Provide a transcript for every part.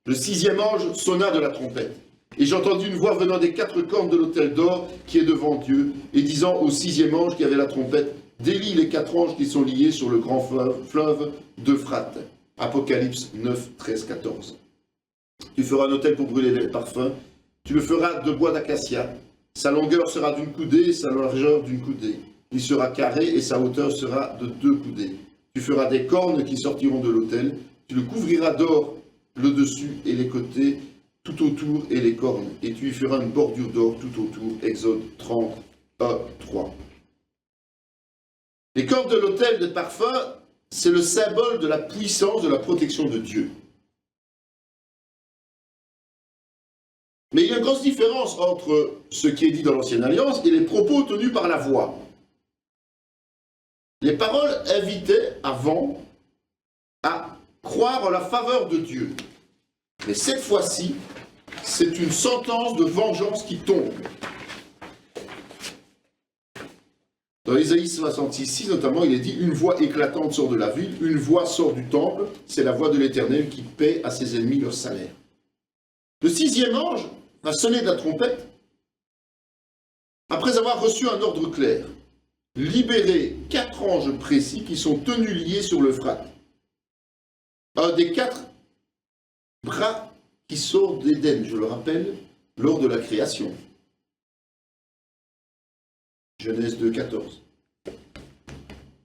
Le 6e ange sonna de la trompette. Et j'entendis une voix venant des 4 cornes de l'autel d'or qui est devant Dieu, et disant au 6e ange qui avait la trompette, délie les 4 anges qui sont liés sur le grand fleuve d'Euphrate. Apocalypse 9, 13, 14. Tu feras un autel pour brûler les parfums. Tu le feras de bois d'acacia. Sa longueur sera d'une coudée et sa largeur d'une coudée. Il sera carré et sa hauteur sera de 2 coudées. Tu feras des cornes qui sortiront de l'autel. Tu le couvriras d'or le dessus et les côtés, tout autour et les cornes. Et tu y feras une bordure d'or tout autour. Exode 30, 1, 3. Les cornes de l'autel de parfum, c'est le symbole de la puissance, de la protection de Dieu. Mais il y a une grosse différence entre ce qui est dit dans l'Ancienne Alliance et les propos tenus par la voix. Les paroles invitaient avant à croire en la faveur de Dieu. Mais cette fois-ci, c'est une sentence de vengeance qui tombe. Dans Ésaïe 66, notamment, il est dit « Une voix éclatante sort de la ville, une voix sort du temple, c'est la voix de l'Éternel qui paie à ses ennemis leur salaire. » Le 6e ange va sonner de la trompette après avoir reçu un ordre clair. Libérer 4 anges précis qui sont tenus liés sur l'Euphrate. Un des 4 bras qui sort d'Éden, je le rappelle, lors de la création. Genèse 2, 14.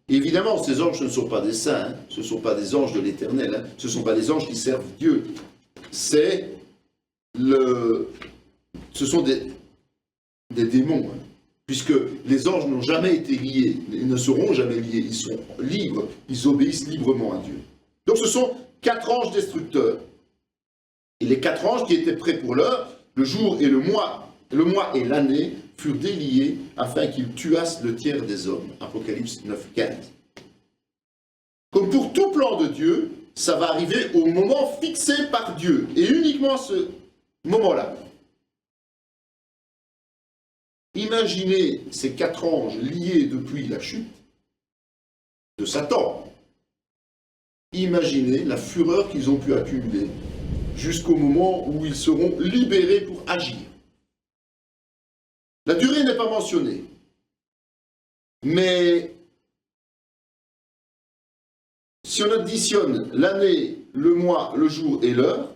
Évidemment, ces anges, ce ne sont pas des saints, hein, ce ne sont pas des anges de l'Éternel, hein, ce ne sont pas des anges qui servent Dieu. Ce sont des démons, hein, puisque les anges n'ont jamais été liés, ils ne seront jamais liés, ils sont libres, ils obéissent librement à Dieu. Donc ce sont 4 anges destructeurs. Et les 4 anges qui étaient prêts pour l'heure, le jour et le mois et l'année, furent déliés afin qu'ils tuassent le tiers des hommes. Apocalypse 9, 15. Comme pour tout plan de Dieu, ça va arriver au moment fixé par Dieu, et uniquement ce moment-là. Imaginez ces 4 anges liés depuis la chute de Satan. Imaginez la fureur qu'ils ont pu accumuler jusqu'au moment où ils seront libérés pour agir. La durée n'est pas mentionnée, mais si on additionne l'année, le mois, le jour et l'heure,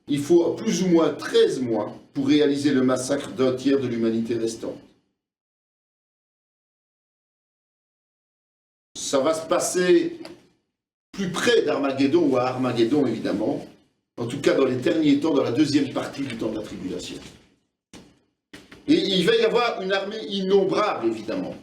il faut plus ou moins 13 mois pour réaliser le massacre d'un tiers de l'humanité restante. Ça va se passer plus près d'Armageddon ou à Armageddon évidemment, en tout cas dans les derniers temps, dans la deuxième partie du temps de la tribulation. Et il va y avoir une armée innombrable évidemment.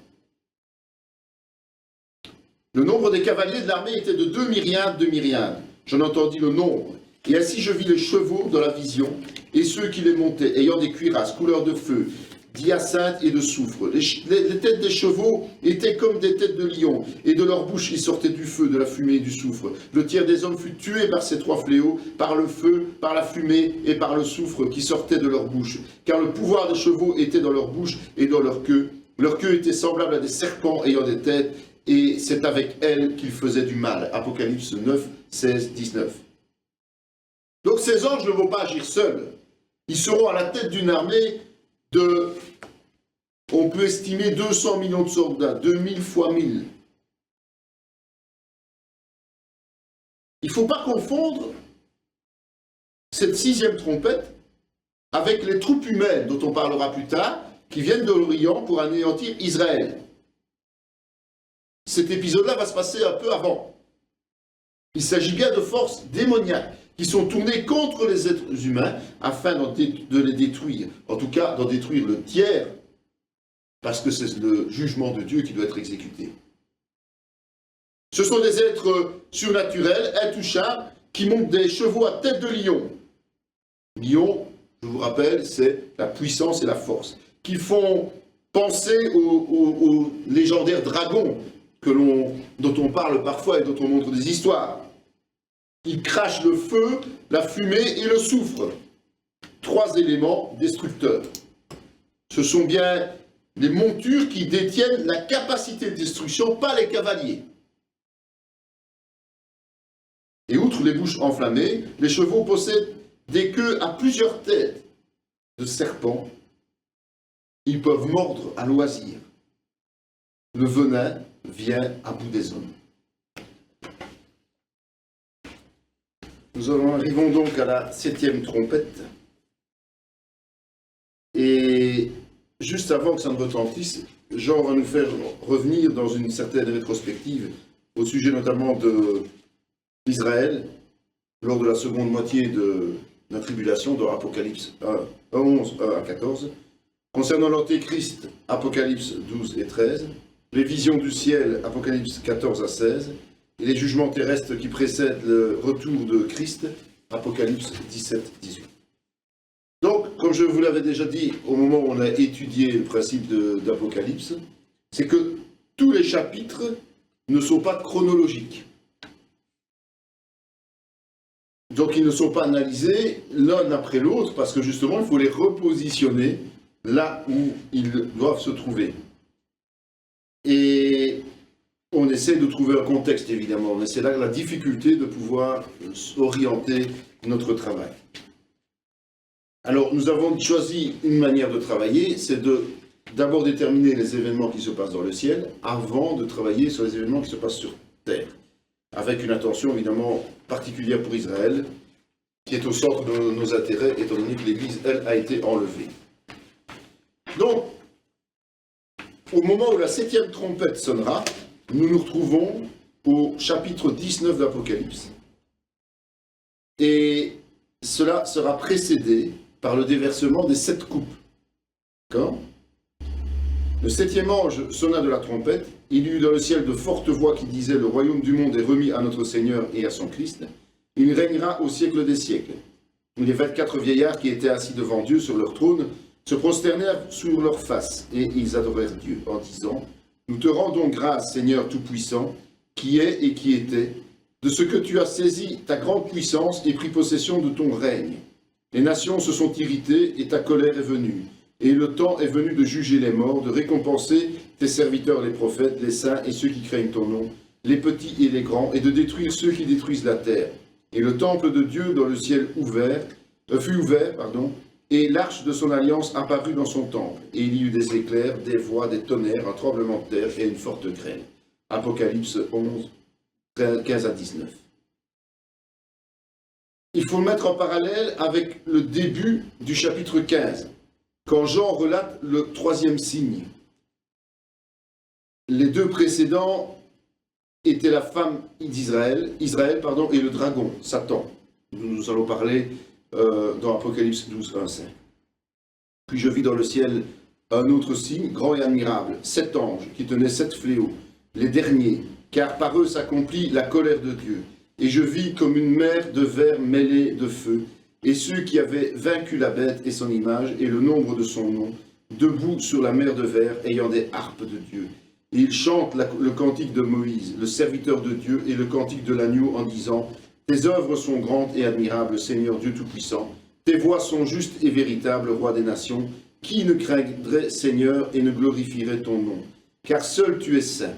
Le nombre des cavaliers de l'armée était de 2 myriades. J'en entendis le nombre. Et ainsi je vis les chevaux dans la vision, et ceux qui les montaient, ayant des cuirasses, couleur de feu, d'hyacinthe et de soufre. Les têtes des chevaux étaient comme des têtes de lions, et de leur bouche il sortait du feu, de la fumée et du soufre. Le tiers des hommes fut tué par ces 3 fléaux, par le feu, par la fumée et par le soufre qui sortait de leur bouche. Car le pouvoir des chevaux était dans leur bouche et dans leur queue. Leur queue était semblable à des serpents ayant des têtes, et c'est avec elles qu'ils faisaient du mal. Apocalypse 9, 16, 19. Donc ces anges ne vont pas agir seuls. Ils seront à la tête d'une armée de, on peut estimer 200 millions de soldats, 2000 fois 1000. Il ne faut pas confondre cette 6e trompette avec les troupes humaines dont on parlera plus tard, qui viennent de l'Orient pour anéantir Israël. Cet épisode-là va se passer un peu avant. Il s'agit bien de forces démoniaques qui sont tournées contre les êtres humains afin de les détruire. En tout cas, d'en détruire le tiers, parce que c'est le jugement de Dieu qui doit être exécuté. Ce sont des êtres surnaturels, intouchables, qui montent des chevaux à tête de lion. Lion, je vous rappelle, c'est la puissance et la force, qui font penser aux légendaires dragons dont on parle parfois et dont on montre des histoires. Ils crachent le feu, la fumée et le soufre. 3 éléments destructeurs. Ce sont bien les montures qui détiennent la capacité de destruction, pas les cavaliers. Et outre les bouches enflammées, les chevaux possèdent des queues à plusieurs têtes de serpents. Ils peuvent mordre à loisir. Le venin vient à bout des hommes. Nous arrivons donc à la 7e trompette. Et juste avant que ça ne retentisse, Jean va nous faire revenir dans une certaine rétrospective au sujet notamment d'Israël lors de la seconde moitié de la tribulation dans Apocalypse 11, 1 à 14. Concernant l'Antéchrist, Apocalypse 12 et 13. Les visions du ciel, Apocalypse 14 à 16. Et les jugements terrestres qui précèdent le retour de Christ, Apocalypse 17, 18. Donc, comme je vous l'avais déjà dit au moment où on a étudié le principe d'Apocalypse, c'est que tous les chapitres ne sont pas chronologiques. Donc, ils ne sont pas analysés l'un après l'autre, parce que justement, il faut les repositionner là où ils doivent se trouver. Et on essaie de trouver un contexte, évidemment, mais c'est là la difficulté de pouvoir orienter notre travail. Alors, nous avons choisi une manière de travailler, c'est d'abord déterminer les événements qui se passent dans le ciel, avant de travailler sur les événements qui se passent sur terre, avec une attention, évidemment, particulière pour Israël, qui est au centre de nos intérêts, étant donné que l'Église, elle, a été enlevée. Donc, au moment où la 7e trompette sonnera, nous nous retrouvons au chapitre 19 d'Apocalypse. Et cela sera précédé par le déversement des 7 coupes. D'accord ? Le 7e ange sonna de la trompette. Il y eut dans le ciel de fortes voix qui disaient « Le royaume du monde est remis à notre Seigneur et à son Christ. Il régnera au siècle des siècles. » Les 24 vieillards qui étaient assis devant Dieu sur leur trône se prosternèrent sur leur face, et ils adorèrent Dieu, en disant « Nous te rendons grâce, Seigneur Tout-Puissant, qui est et qui était, de ce que tu as saisi ta grande puissance et pris possession de ton règne. Les nations se sont irritées, et ta colère est venue, et le temps est venu de juger les morts, de récompenser tes serviteurs les prophètes, les saints et ceux qui craignent ton nom, les petits et les grands, et de détruire ceux qui détruisent la terre. Et le temple de Dieu dans le ciel fut ouvert, et l'arche de son alliance apparut dans son temple. Et il y eut des éclairs, des voix, des tonnerres, un tremblement de terre et une forte grêle. Apocalypse 11, 15 à 19. Il faut le mettre en parallèle avec le début du chapitre 15, quand Jean relate le 3e signe. Les 2 précédents étaient la femme d'Israël, et le dragon, Satan. Nous allons parler dans Apocalypse 12, 1, 5. Puis je vis dans le ciel un autre signe, grand et admirable, 7 anges qui tenaient 7 fléaux, les derniers, car par eux s'accomplit la colère de Dieu. Et je vis comme une mer de verre mêlée de feu, et ceux qui avaient vaincu la bête et son image, et le nombre de son nom, debout sur la mer de verre, ayant des harpes de Dieu. Et ils chantent le cantique de Moïse, le serviteur de Dieu, et le cantique de l'agneau, en disant « Tes œuvres sont grandes et admirables, Seigneur Dieu Tout-Puissant. Tes voies sont justes et véritables, Roi des nations. Qui ne craindrait, Seigneur, et ne glorifierait ton nom? Car seul tu es saint.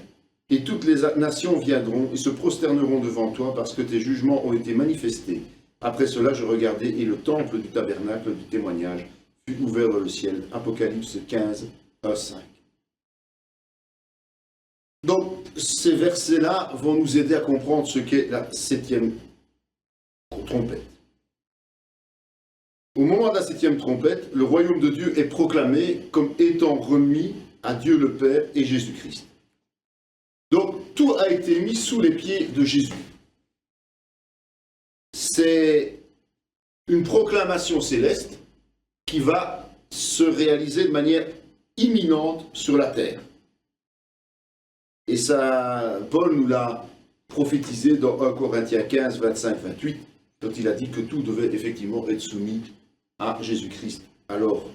Et toutes les nations viendront et se prosterneront devant toi, parce que tes jugements ont été manifestés. Après cela, je regardai, et le temple du tabernacle du témoignage fut ouvert dans le ciel. » Apocalypse 15, 1, 5. Donc, ces versets-là vont nous aider à comprendre ce qu'est la 7e trompette. Au moment de la 7e trompette, le royaume de Dieu est proclamé comme étant remis à Dieu le Père et Jésus-Christ. Donc, tout a été mis sous les pieds de Jésus. C'est une proclamation céleste qui va se réaliser de manière imminente sur la terre. Et ça, Paul nous l'a prophétisé dans 1 Corinthiens 15, 25, 28, quand il a dit que tout devait effectivement être soumis à Jésus-Christ. Alors,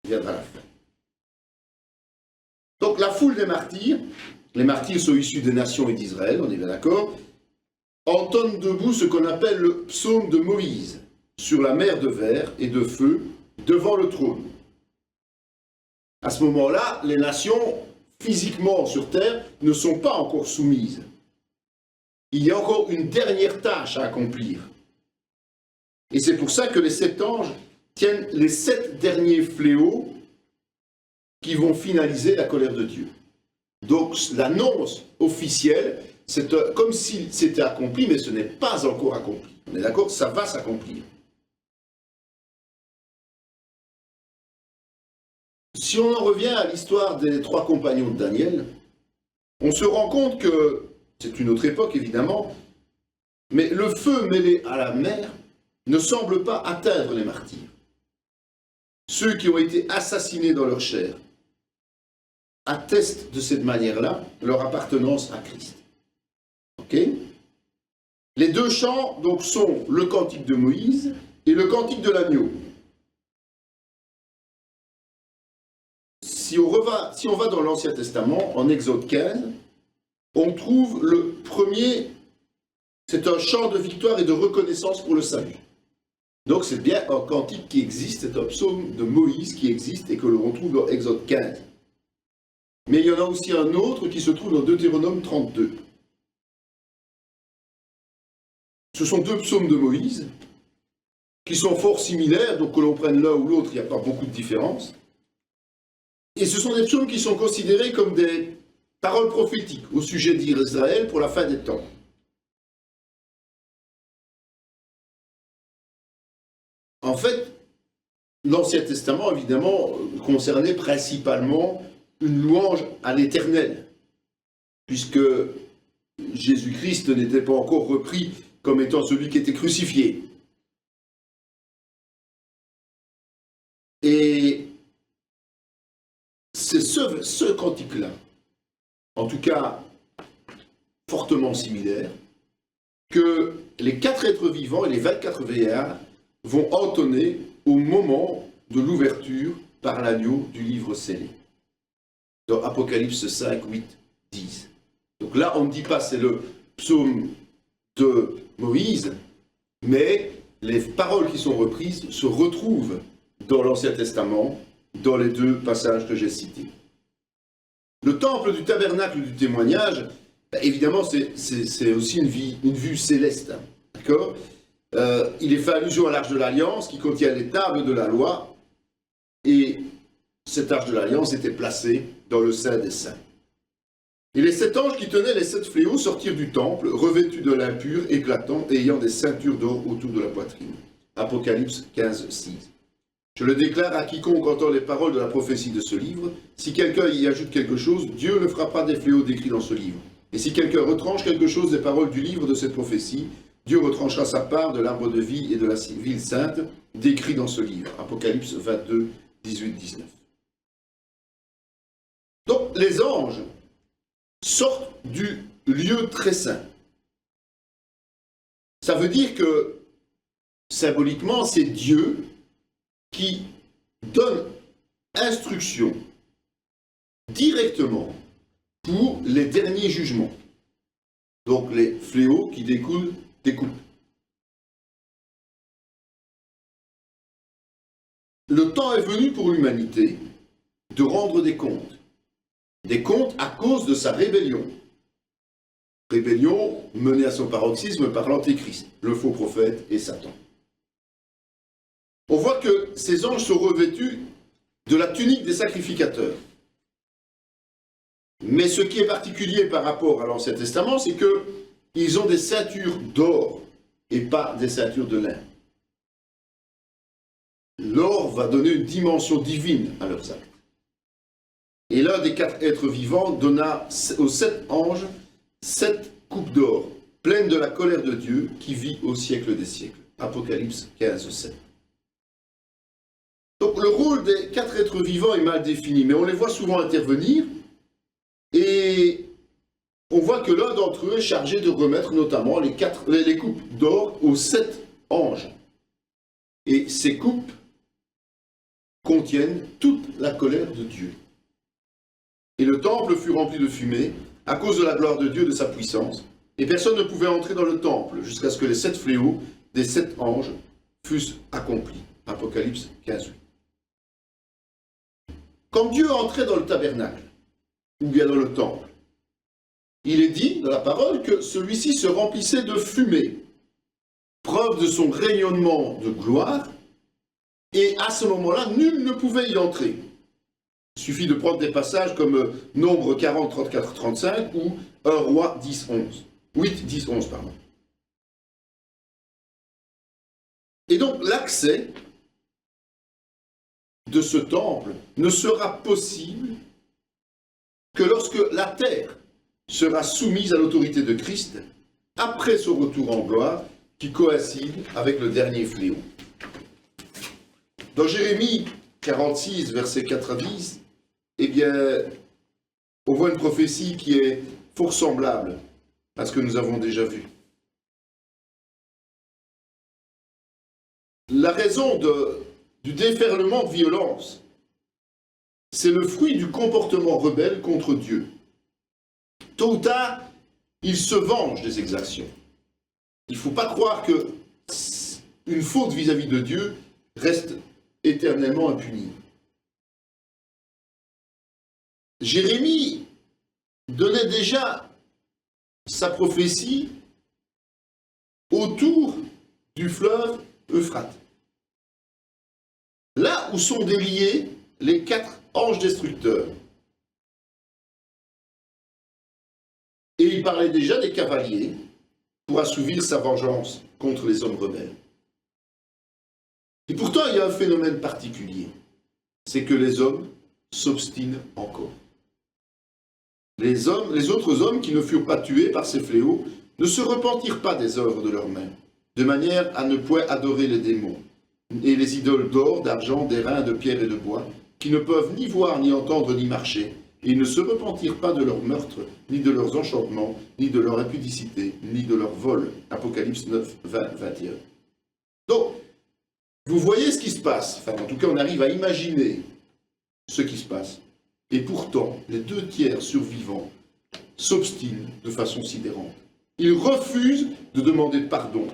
viendra la fin. Donc la foule des martyrs, les martyrs sont issus des nations et d'Israël, on est bien d'accord, entonnent debout ce qu'on appelle le psaume de Moïse, sur la mer de verre et de feu, devant le trône. À ce moment-là, les nations, physiquement sur terre, ne sont pas encore soumises. il y a encore une dernière tâche à accomplir. Et c'est pour ça que les 7 anges tiennent les 7 derniers fléaux qui vont finaliser la colère de Dieu. Donc l'annonce officielle, c'est comme si c'était accompli, mais ce n'est pas encore accompli. On est d'accord, ça va s'accomplir. Si on en revient à l'histoire des 3 compagnons de Daniel, on se rend compte que, c'est une autre époque évidemment, mais le feu mêlé à la mer ne semble pas atteindre les martyrs. Ceux qui ont été assassinés dans leur chair attestent de cette manière-là leur appartenance à Christ. Ok ? Les 2 chants donc sont le cantique de Moïse et le cantique de l'agneau. Si on va dans l'Ancien Testament, en Exode 15, on trouve le premier, c'est un chant de victoire et de reconnaissance pour le salut. Donc c'est bien un cantique qui existe, c'est un psaume de Moïse qui existe et que l'on trouve dans Exode 15. Mais il y en a aussi un autre qui se trouve dans Deutéronome 32. Ce sont 2 psaumes de Moïse qui sont fort similaires, donc que l'on prenne l'un ou l'autre, il n'y a pas beaucoup de différence. Et ce sont des psaumes qui sont considérés comme des paroles prophétiques au sujet d'Israël pour la fin des temps. En fait, l'Ancien Testament, évidemment, concernait principalement une louange à l'Éternel, puisque Jésus-Christ n'était pas encore repris comme étant celui qui était crucifié. Et c'est ce cantique-là, en tout cas fortement similaire, que les 4 êtres vivants et les 24 vieillards vont entonner au moment de l'ouverture par l'agneau du livre scellé. Dans Apocalypse 5, 8, 10. Donc là, on ne dit pas c'est le psaume de Moïse, mais les paroles qui sont reprises se retrouvent dans l'Ancien Testament, dans les 2 passages que j'ai cités. Le temple du tabernacle du témoignage, évidemment, c'est aussi une vue céleste. D'accord ? Il est fait allusion à l'Arche de l'Alliance qui contient les tables de la loi, et cette Arche de l'Alliance était placée dans le Saint des Saints. Et les 7 anges qui tenaient les 7 fléaux sortirent du temple, revêtus de lin pur, éclatant, et ayant des ceintures d'or autour de la poitrine. Apocalypse 15, 6. Je le déclare à quiconque entend les paroles de la prophétie de ce livre. Si quelqu'un y ajoute quelque chose, Dieu le frappera des fléaux décrits dans ce livre. Et si quelqu'un retranche quelque chose des paroles du livre de cette prophétie, Dieu retranchera sa part de l'arbre de vie et de la ville sainte décrits dans ce livre. Apocalypse 22, 18, 19. Donc les anges sortent du lieu très saint. Ça veut dire que, symboliquement, c'est Dieu qui donne instruction directement pour les derniers jugements. Donc les fléaux qui découlent des coupes. Le temps est venu pour l'humanité de rendre des comptes. Des comptes à cause de sa rébellion. Rébellion menée à son paroxysme par l'Antéchrist, le faux prophète et Satan. On voit que ces anges sont revêtus de la tunique des sacrificateurs. Mais ce qui est particulier par rapport à l'Ancien Testament, c'est qu'ils ont des ceintures d'or et pas des ceintures de lin. L'or va donner une dimension divine à leurs actes. Et l'un des 4 êtres vivants donna aux 7 anges 7 coupes d'or, pleines de la colère de Dieu qui vit au siècle des siècles. Apocalypse 15, 7. Donc le rôle des 4 êtres vivants est mal défini, mais on les voit souvent intervenir, et on voit que l'un d'entre eux est chargé de remettre notamment les coupes d'or aux 7 anges. Et ces coupes contiennent toute la colère de Dieu. Et le temple fut rempli de fumée à cause de la gloire de Dieu et de sa puissance, et personne ne pouvait entrer dans le temple jusqu'à ce que les 7 fléaux des 7 anges fussent accomplis. Apocalypse 15. Quand Dieu entrait dans le tabernacle, ou bien dans le temple, il est dit dans la parole que celui-ci se remplissait de fumée, preuve de son rayonnement de gloire, et à ce moment-là, nul ne pouvait y entrer. Il suffit de prendre des passages comme Nombre 40, 34, 35 ou 1 Roi 10, 11. 8, 10, 11, pardon. Et donc l'accès de ce temple ne sera possible que lorsque la terre sera soumise à l'autorité de Christ après son retour en gloire qui coïncide avec le dernier fléau. Dans Jérémie 46, versets 4 à 10, eh bien, on voit une prophétie qui est fort semblable à ce que nous avons déjà vu. La raison du déferlement de violence, c'est le fruit du comportement rebelle contre Dieu. Tôt ou tard, il se venge des exactions. Il ne faut pas croire qu'une faute vis-à-vis de Dieu reste éternellement impunie. Jérémie donnait déjà sa prophétie autour du fleuve Euphrate. Là où sont déliés les 4 anges destructeurs. Et il parlait déjà des cavaliers pour assouvir sa vengeance contre les hommes rebelles. Et pourtant, il y a un phénomène particulier. C'est que les hommes s'obstinent encore. Les autres hommes qui ne furent pas tués par ces fléaux ne se repentirent pas des œuvres de leurs mains, de manière à ne point adorer les démons et les idoles d'or, d'argent, d'airain, de pierre et de bois, qui ne peuvent ni voir, ni entendre, ni marcher, et ils ne se repentirent pas de leurs meurtres, ni de leurs enchantements, ni de leur impudicité, ni de leur vol. Apocalypse 9, 20, 21. Donc, vous voyez ce qui se passe. Enfin, en tout cas, on arrive à imaginer ce qui se passe. Et pourtant, les 2 tiers survivants s'obstinent de façon sidérante. Ils refusent de demander pardon.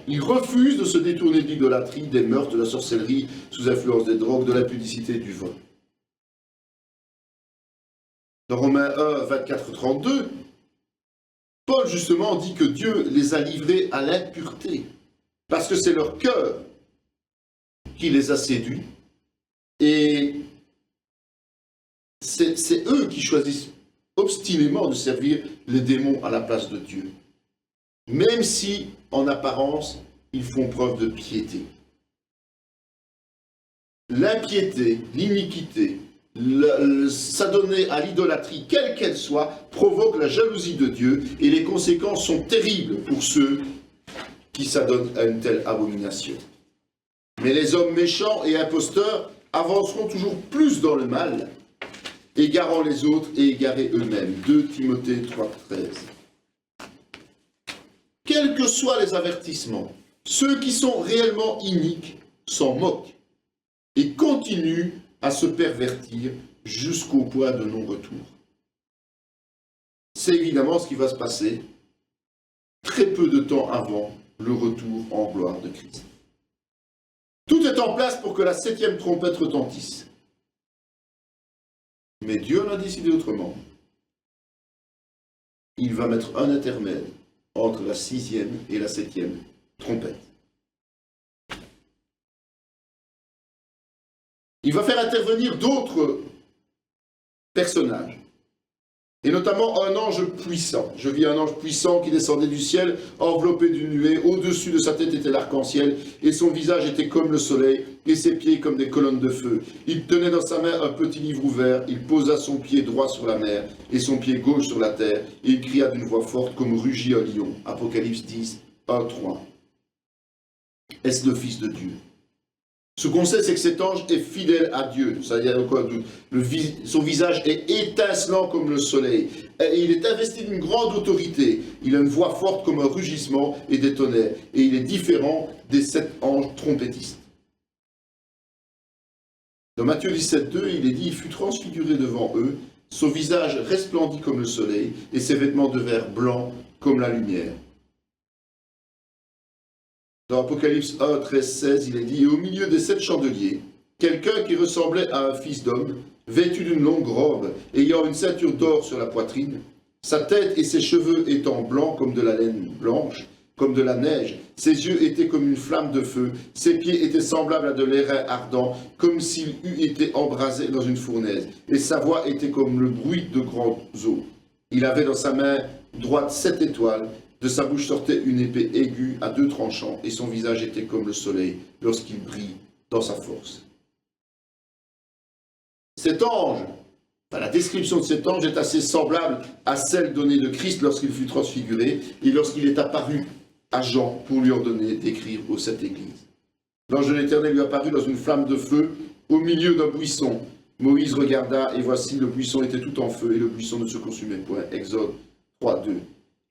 Ils refusent de se détourner de l'idolâtrie, des meurtres, de la sorcellerie, sous influence des drogues, de l'impudicité et du vol. Dans Romains 1, 24, 32, Paul justement dit que Dieu les a livrés à l'impureté, parce que c'est leur cœur qui les a séduits, et c'est eux qui choisissent obstinément de servir les démons à la place de Dieu, même si, en apparence, ils font preuve de piété. L'impiété, l'iniquité, s'adonner à l'idolâtrie, quelle qu'elle soit, provoque la jalousie de Dieu, et les conséquences sont terribles pour ceux qui s'adonnent à une telle abomination. Mais les hommes méchants et imposteurs avanceront toujours plus dans le mal, égarant les autres et égarés eux-mêmes. 2 Timothée 3, 13. Quels que soient les avertissements, ceux qui sont réellement iniques s'en moquent et continuent à se pervertir jusqu'au point de non-retour. C'est évidemment ce qui va se passer très peu de temps avant le retour en gloire de Christ. Tout est en place pour que la 7e trompette retentisse. Mais Dieu en a décidé autrement. Il va mettre un intermède entre la 6e et la 7e trompette. Il va faire intervenir d'autres personnages, et notamment un ange puissant. Je vis un ange puissant qui descendait du ciel, enveloppé d'une nuée. Au-dessus de sa tête était l'arc-en-ciel, et son visage était comme le soleil, et ses pieds comme des colonnes de feu. Il tenait dans sa main un petit livre ouvert, il posa son pied droit sur la mer, et son pied gauche sur la terre, et il cria d'une voix forte comme rugit un lion. Apocalypse 10, 1, 3. Est-ce le Fils de Dieu? Ce qu'on sait, c'est que cet ange est fidèle à Dieu. Ça, il n'y a aucun doute. Son visage est étincelant comme le soleil. Et il est investi d'une grande autorité. Il a une voix forte comme un rugissement et des tonnerres. Et il est différent des 7 anges trompettistes. Dans Matthieu 17, 2, il est dit « Il fut transfiguré devant eux, son visage resplendit comme le soleil, et ses vêtements devinrent blancs comme la lumière. » Dans Apocalypse 1, 13, 16, il est dit « Et au milieu des 7 chandeliers, quelqu'un qui ressemblait à un fils d'homme, vêtu d'une longue robe, ayant une ceinture d'or sur la poitrine, Sa tête et ses cheveux étant blancs comme de la laine blanche, comme de la neige. Ses yeux étaient comme une flamme de feu. Ses pieds étaient semblables à de l'airain ardent, comme s'il eût été embrasé dans une fournaise. Et sa voix était comme le bruit de grandes eaux. Il avait dans sa main droite 7 étoiles. De sa bouche sortait une épée aiguë à 2 tranchants, et son visage était comme le soleil lorsqu'il brille dans sa force. Cet ange, la description de cet ange est assez semblable à celle donnée de Christ lorsqu'il fut transfiguré et lorsqu'il est apparu à Jean pour lui ordonner d'écrire aux 7 églises. L'ange de l'Éternel lui apparut dans une flamme de feu au milieu d'un buisson. Moïse regarda, et voici, le buisson était tout en feu, et le buisson ne se consumait point. Exode 3, 2.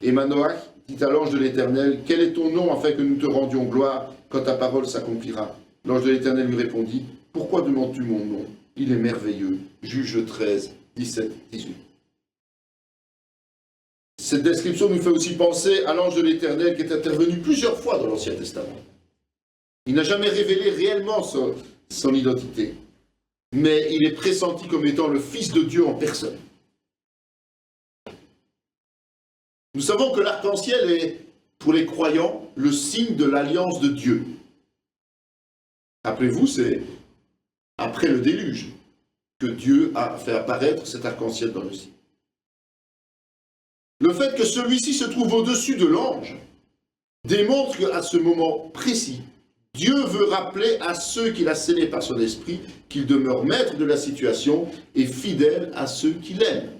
Et Manoach dit à l'ange de l'Éternel, « Quel est ton nom, afin que nous te rendions gloire quand ta parole s'accomplira ?» L'ange de l'Éternel lui répondit, « Pourquoi demandes-tu mon nom? Il est merveilleux. » Juge 13, 17, 18. Cette description nous fait aussi penser à l'ange de l'Éternel qui est intervenu plusieurs fois dans l'Ancien Testament. Il n'a jamais révélé réellement son identité, mais il est pressenti comme étant le Fils de Dieu en personne. Nous savons que l'arc-en-ciel est, pour les croyants, le signe de l'alliance de Dieu. Rappelez-vous, c'est après le déluge que Dieu a fait apparaître cet arc-en-ciel dans le ciel. Le fait que celui-ci se trouve au-dessus de l'ange démontre qu'à ce moment précis, Dieu veut rappeler à ceux qu'il a scellés par son esprit qu'il demeure maître de la situation et fidèle à ceux qu'il aime.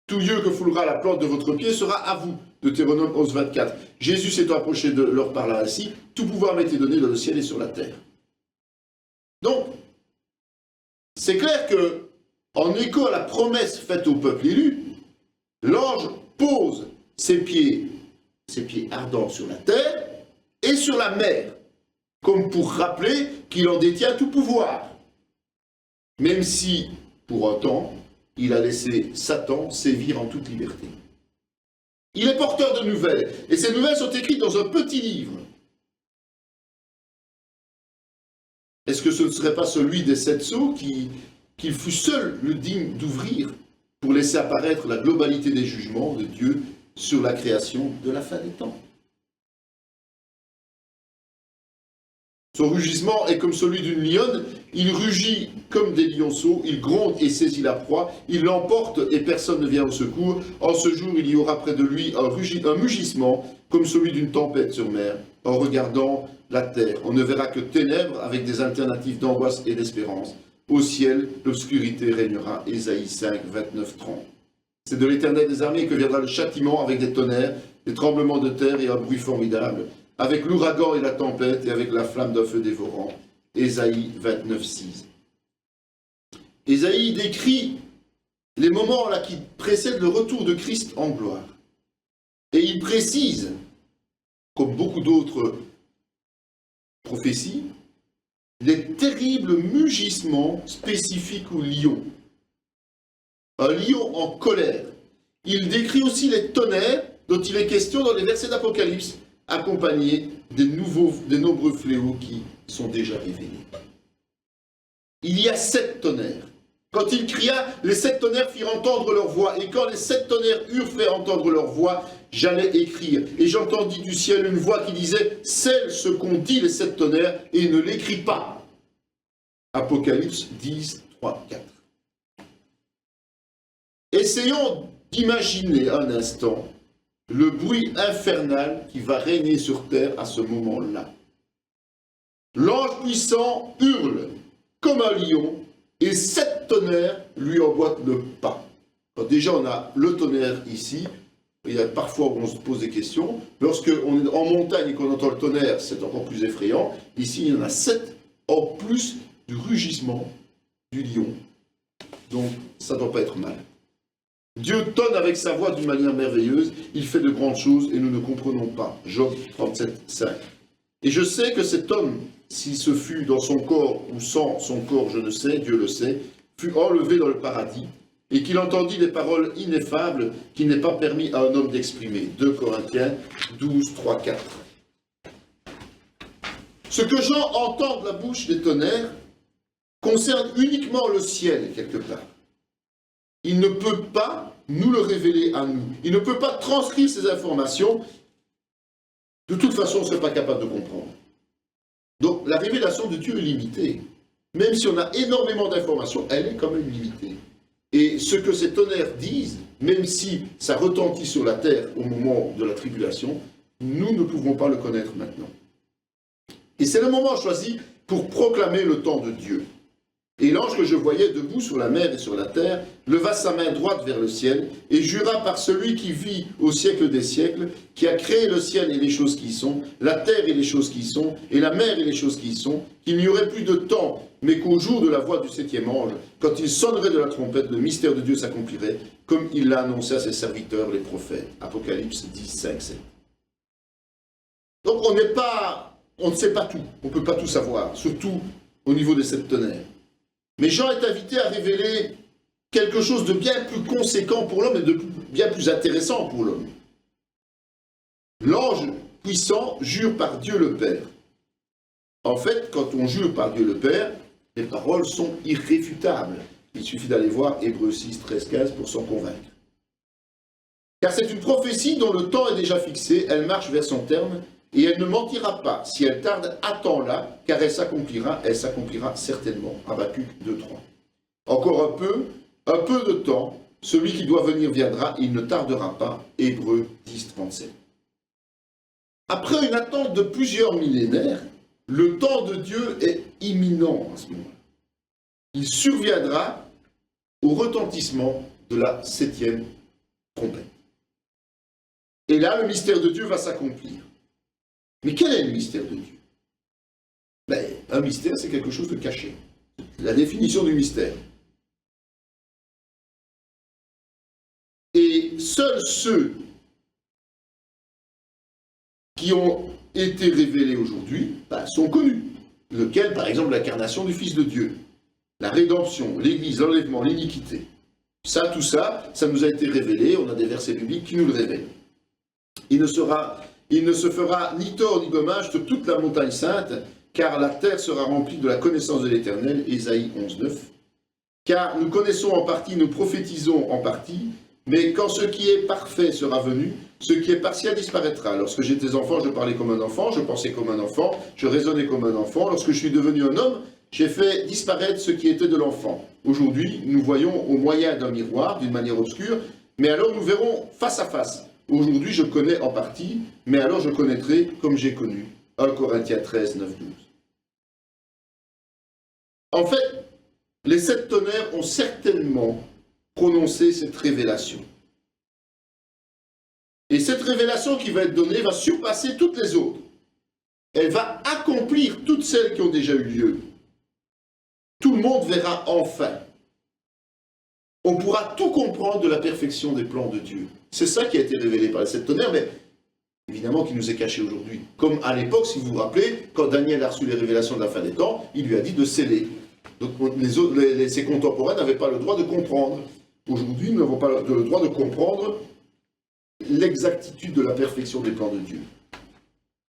Tout lieu que foulera la plante de votre pied sera à vous. Deutéronome 11, 24. Jésus s'étant approché de leur parla ainsi, tout pouvoir m'était donné dans le ciel et sur la terre. Donc, c'est clair que, en écho à la promesse faite au peuple élu, l'ange pose ses pieds ardents sur la terre et sur la mer, comme pour rappeler qu'il en détient tout pouvoir. Même si, pour un temps, il a laissé Satan sévir en toute liberté. Il est porteur de nouvelles, et ces nouvelles sont écrites dans un petit livre. Est-ce que ce ne serait pas celui des 7 sceaux qu'il fut seul le digne d'ouvrir pour laisser apparaître la globalité des jugements de Dieu sur la création de la fin des temps? Son rugissement est comme celui d'une lionne, il rugit comme des lionceaux, il gronde et saisit la proie, il l'emporte et personne ne vient au secours. En ce jour, il y aura près de lui un mugissement comme celui d'une tempête sur mer. En regardant la terre, on ne verra que ténèbres avec des alternatives d'angoisse et d'espérance. Au ciel, l'obscurité régnera. Ésaïe 5, 29, 30. C'est de l'Éternel des armées que viendra le châtiment avec des tonnerres, des tremblements de terre et un bruit formidable, avec l'ouragan et la tempête et avec la flamme d'un feu dévorant. Ésaïe 29, 6. Ésaïe décrit les moments là qui précèdent le retour de Christ en gloire. Et il précise, comme beaucoup d'autres prophéties, les terribles mugissements spécifiques au lion. Un lion en colère. Il décrit aussi les tonnerres dont il est question dans les versets d'Apocalypse, accompagnés des nombreux fléaux qui sont déjà révélés. Il y a 7 tonnerres. Quand il cria, les 7 tonnerres firent entendre leur voix. Et quand les 7 tonnerres eurent fait entendre leur voix, j'allais écrire. Et j'entendis du ciel une voix qui disait « Scelle ce qu'ont dit les 7 tonnerres et ne l'écris pas. » Apocalypse 10, 3, 4. Essayons d'imaginer un instant le bruit infernal qui va régner sur terre à ce moment-là. L'ange puissant hurle comme un lion et 7 tonnerres lui emboîtent le pas. Alors déjà, on a le tonnerre ici. Il y a parfois où on se pose des questions. Lorsqu'on est en montagne et qu'on entend le tonnerre, c'est encore plus effrayant. Ici, il y en a 7 en plus du rugissement du lion. Donc, ça ne doit pas être mal. Dieu tonne avec sa voix d'une manière merveilleuse, il fait de grandes choses et nous ne comprenons pas. Job 37, 5. Et je sais que cet homme, s'il se fût dans son corps ou sans son corps, je ne sais, Dieu le sait, fut enlevé dans le paradis et qu'il entendit des paroles ineffables qu'il n'est pas permis à un homme d'exprimer. 2 Corinthiens 12, 3, 4. Ce que Jean entend de la bouche des tonnerres concerne uniquement le ciel quelque part. Il ne peut pas nous le révéler à nous. Il ne peut pas transcrire ces informations. De toute façon, on ne serait pas capable de comprendre. Donc, la révélation de Dieu est limitée. Même si on a énormément d'informations, elle est quand même limitée. Et ce que ces tonnerres disent, même si ça retentit sur la terre au moment de la tribulation, nous ne pouvons pas le connaître maintenant. Et c'est le moment choisi pour proclamer le temps de Dieu. Et l'ange que je voyais debout sur la mer et sur la terre leva sa main droite vers le ciel et jura par celui qui vit au siècle des siècles, qui a créé le ciel et les choses qui y sont, la terre et les choses qui y sont, et la mer et les choses qui y sont, qu'il n'y aurait plus de temps, mais qu'au jour de la voix du septième ange, quand il sonnerait de la trompette, le mystère de Dieu s'accomplirait, comme il l'a annoncé à ses serviteurs, les prophètes. Apocalypse 10, 5, 7. Donc on ne sait pas tout, on ne peut pas tout savoir, surtout au niveau des sept tonnerres. Mais Jean est invité à révéler quelque chose de bien plus conséquent pour l'homme et de bien plus intéressant pour l'homme. L'ange puissant jure par Dieu le Père. En fait, quand on jure par Dieu le Père, les paroles sont irréfutables. Il suffit d'aller voir Hébreux 6, 13, 15 pour s'en convaincre. Car c'est une prophétie dont le temps est déjà fixé, elle marche vers son terme, et elle ne mentira pas. Si elle tarde, attends-la, car elle s'accomplira certainement. Habakkuk 2, 3. Encore un peu de temps, celui qui doit venir viendra, il ne tardera pas. Hébreux 10, 37. Après une attente de plusieurs millénaires, le temps de Dieu est imminent à ce moment-là. Il surviendra au retentissement de la septième trompette. Et là, le mystère de Dieu va s'accomplir. Mais quel est le mystère de Dieu? Un mystère, c'est quelque chose de caché. La définition du mystère. Et seuls ceux qui ont été révélés aujourd'hui sont connus. Lequel, par exemple, l'incarnation du Fils de Dieu, la rédemption, l'Église, l'enlèvement, l'iniquité. Tout ça, ça nous a été révélé, on a des versets bibliques qui nous le révèlent. Il ne se fera ni tort ni dommage sur toute la montagne sainte, car la terre sera remplie de la connaissance de l'Éternel, Ésaïe 11, 9. Car nous connaissons en partie, nous prophétisons en partie, mais quand ce qui est parfait sera venu, ce qui est partiel disparaîtra. Lorsque j'étais enfant, je parlais comme un enfant, je pensais comme un enfant, je raisonnais comme un enfant. Lorsque je suis devenu un homme, j'ai fait disparaître ce qui était de l'enfant. Aujourd'hui, nous voyons au moyen d'un miroir, d'une manière obscure, mais alors nous verrons face à face. Aujourd'hui, je connais en partie, mais alors je connaîtrai comme j'ai connu. 1 Corinthiens 13, 9, 12. En fait, les sept tonnerres ont certainement prononcé cette révélation. Et cette révélation qui va être donnée va surpasser toutes les autres. Elle va accomplir toutes celles qui ont déjà eu lieu. Tout le monde verra enfin. On pourra tout comprendre de la perfection des plans de Dieu. C'est ça qui a été révélé par les sept tonnerres, mais évidemment qui nous est caché aujourd'hui. Comme à l'époque, si vous vous rappelez, quand Daniel a reçu les révélations de la fin des temps, il lui a dit de sceller. Donc ses contemporains n'avaient pas le droit de comprendre. Aujourd'hui, nous n'avons pas le droit de comprendre l'exactitude de la perfection des plans de Dieu.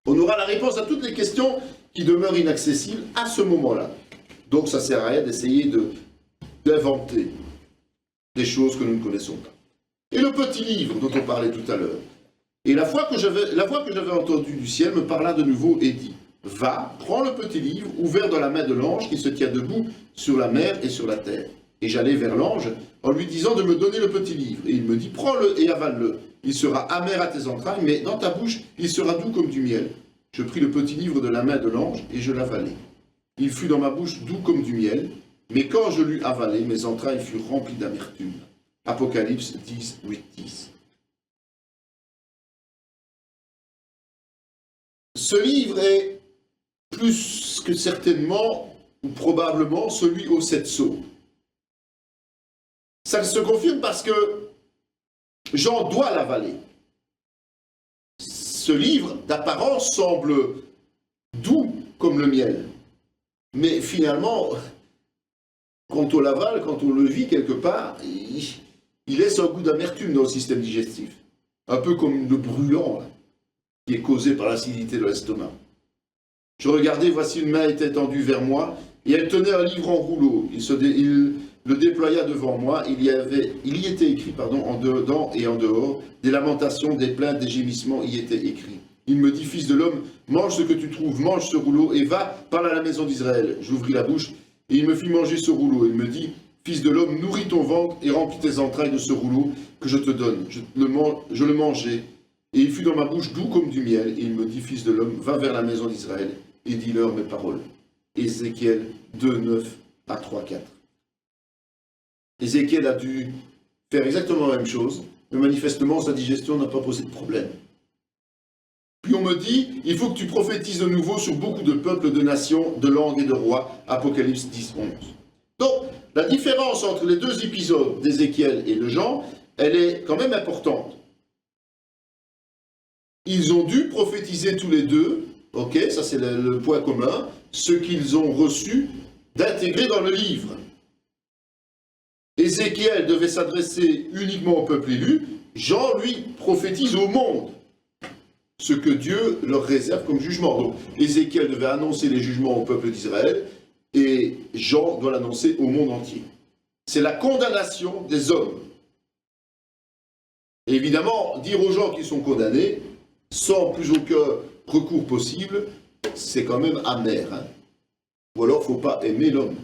On aura la réponse à toutes les questions qui demeurent inaccessibles à ce moment-là. Donc ça ne sert à rien d'essayer d'inventer des choses que nous ne connaissons pas. Et le petit livre dont on parlait tout à l'heure. Et la voix que j'avais entendue du ciel me parla de nouveau et dit « Va, prends le petit livre, ouvert dans la main de l'ange qui se tient debout sur la mer et sur la terre. » Et j'allai vers l'ange en lui disant de me donner le petit livre. Et il me dit « Prends-le et avale-le. Il sera amer à tes entrailles, mais dans ta bouche, il sera doux comme du miel. » Je pris le petit livre de la main de l'ange et je l'avalai. Il fut dans ma bouche doux comme du miel, mais quand je l'eus avalé, mes entrailles furent remplies d'amertume. Apocalypse 10, 8, 10. Ce livre est plus que certainement, ou probablement, celui aux sept sceaux. Ça se confirme parce que Jean doit l'avaler. Ce livre, d'apparence, semble doux comme le miel. Mais finalement, quand on l'avale, quand on le vit quelque part, il laisse un goût d'amertume dans le système digestif. Un peu comme le brûlant, là, qui est causé par l'acidité de l'estomac. Je regardais, voici une main était tendue vers moi, et elle tenait un livre en rouleau. le déploya devant moi, il y était écrit, en dedans et en dehors, des lamentations, des plaintes, des gémissements y étaient écrits. Il me dit, fils de l'homme, mange ce que tu trouves, mange ce rouleau, et va, parle à la maison d'Israël. J'ouvris la bouche, et il me fit manger ce rouleau. Il me dit, fils de l'homme, nourris ton ventre et remplis tes entrailles de ce rouleau que je te donne. Je le mangeai, et il fut dans ma bouche doux comme du miel. Et il me dit, fils de l'homme, va vers la maison d'Israël, et dis-leur mes paroles. Ézéchiel 2, 9 à 3, 4. Ézéchiel a dû faire exactement la même chose, mais manifestement sa digestion n'a pas posé de problème. Puis on me dit, il faut que tu prophétises de nouveau sur beaucoup de peuples, de nations, de langues et de rois. Apocalypse 10, 11. Donc, la différence entre les deux épisodes d'Ézéchiel et de Jean, elle est quand même importante. Ils ont dû prophétiser tous les deux, ok, ça c'est le point commun, ce qu'ils ont reçu d'intégrer dans le livre. Ézéchiel devait s'adresser uniquement au peuple élu, Jean, lui, prophétise au monde ce que Dieu leur réserve comme jugement. Donc, Ézéchiel devait annoncer les jugements au peuple d'Israël, et Jean doit l'annoncer au monde entier. C'est la condamnation des hommes. Et évidemment, dire aux gens qu'ils sont condamnés, sans plus aucun recours possible, c'est quand même amer. Hein. Ou alors, il ne faut pas aimer l'homme.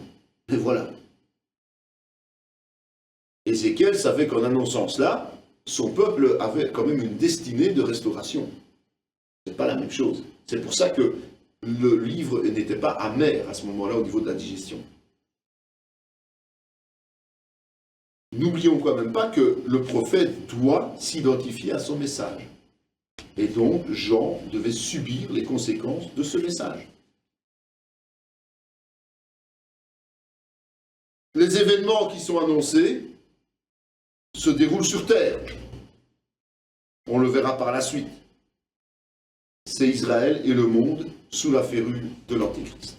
Et voilà. Ézéchiel savait qu'en annonçant cela, son peuple avait quand même une destinée de restauration. Ce n'est pas la même chose. C'est pour ça que le livre n'était pas amer à ce moment-là au niveau de la digestion. N'oublions quand même pas que le prophète doit s'identifier à son message. Et donc, Jean devait subir les conséquences de ce message. Les événements qui sont annoncés se déroulent sur terre. On le verra par la suite. C'est Israël et le monde sous la férule de l'Antéchrist.